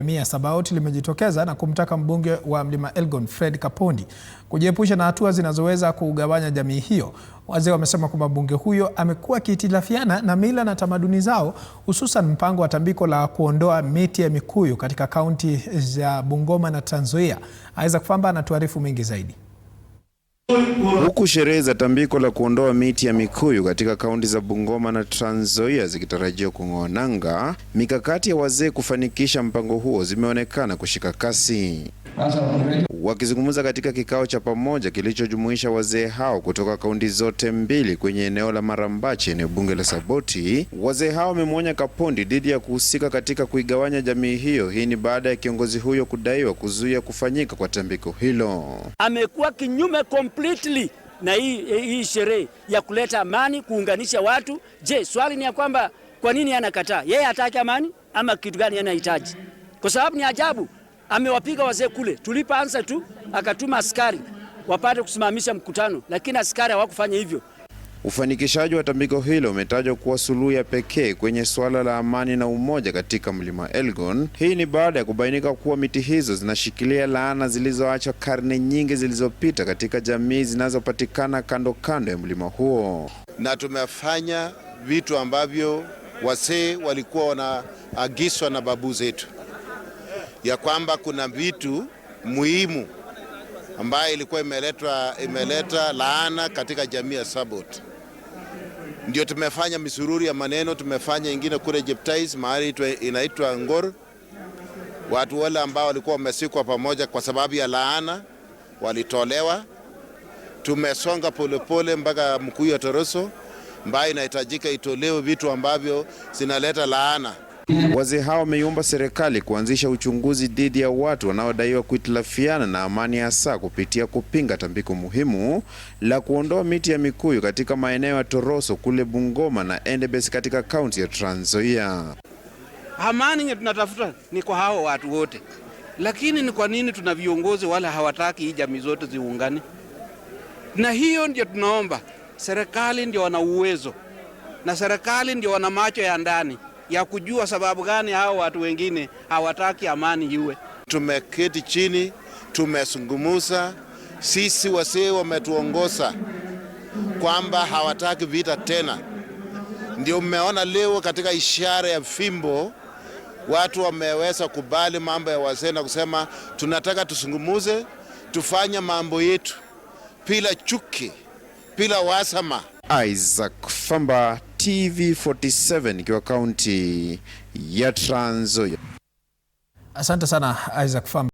Mia Sabaoti limejitokeza na kumtaka mbunge wa Mlima Elgon Fred Kapondi kujiepusha na hatua zinazoweza kugawanya jamii hiyo. Wazee wamesema kwamba mbunge huyo amekuwa akihitilafiana na mila na tamaduni zao, hususan mpango wa tambiko la kuondoa miti ya mikuyu katika kaunti za Bungoma na Trans Nzoia. Isaac Famba anatuarifu mengi zaidi. Huku sherehe za tambiko la kuondoa miti ya mikuyu katika kaunti za Bungoma na Trans Nzoia zikitarajiwa kung'oa nanga, mikakati ya wazee kufanikisha mpango huo zimeonekana kushika kasi. Wakizungumza katika kikao cha pamoja kilichojumuisha wazee hao kutoka kaunti zote mbili kwenye eneo la Marambache, eneo bunge la Saboti, wazee hao wamemwonya Kapondi dhidi ya kuhusika katika kuigawanya jamii hiyo. Hii ni baada ya kiongozi huyo kudaiwa kuzuia kufanyika kwa tambiko hilo. Amekuwa kinyume completely na hii sherehe ya kuleta amani, kuunganisha watu. Je, swali ni ya kwamba kwa nini anakataa? Yeye hataki amani ama kitu gani anahitaji? Kwa sababu ni ajabu, amewapiga wazee kule. Tulipoanza tu akatuma askari wapate kusimamisha mkutano, lakini askari hawakufanya hivyo. Ufanikishaji wa tambiko hilo umetajwa kuwa suluhu ya pekee kwenye suala la amani na umoja katika Mlima Elgon. Hii ni baada ya kubainika kuwa miti hizo zinashikilia laana zilizoachwa karne nyingi zilizopita katika jamii zinazopatikana kando kando ya mlima huo. Na tumefanya vitu ambavyo wazee walikuwa wanaagizwa na babu zetu, ya kwamba kuna vitu muhimu ambayo ilikuwa imeleta laana katika jamii ya Sabot. Ndio tumefanya misururi ya maneno, tumefanya ingine kule Jeptais mahali inaitwa Ngor. Watu wale ambao walikuwa wamesikwa pamoja kwa sababu ya laana walitolewa. Tumesonga polepole mpaka Mkuyu ya Toroso ambayo inahitajika itolewe vitu ambavyo zinaleta laana. Wazee hao wameiomba serikali kuanzisha uchunguzi dhidi ya watu wanaodaiwa kuhitilafiana na amani, hasa kupitia kupinga tambiko muhimu la kuondoa miti ya mikuyu katika maeneo ya Toroso kule Bungoma na Endebess katika kaunti ya Trans Nzoia. Amani yenye tunatafuta ni kwa hao watu wote, lakini ni kwa nini tuna viongozi wala hawataki hii jamii zote ziungane? Na hiyo ndio tunaomba. Serikali ndio wana uwezo na serikali ndio wana macho ya ndani ya kujua sababu gani hao watu wengine hawataki amani iwe. Tumeketi chini, tumezungumza, sisi wazee wametuongoza kwamba hawataki vita tena. Ndio mmeona leo katika ishara ya fimbo watu wameweza kubali mambo ya wazee na kusema tunataka tusungumuze, tufanye mambo yetu bila chuki, bila wasama. Isaac Famba, TV47, ikiwa kaunti ya Trans Nzoia. Asante sana Isaac Famba.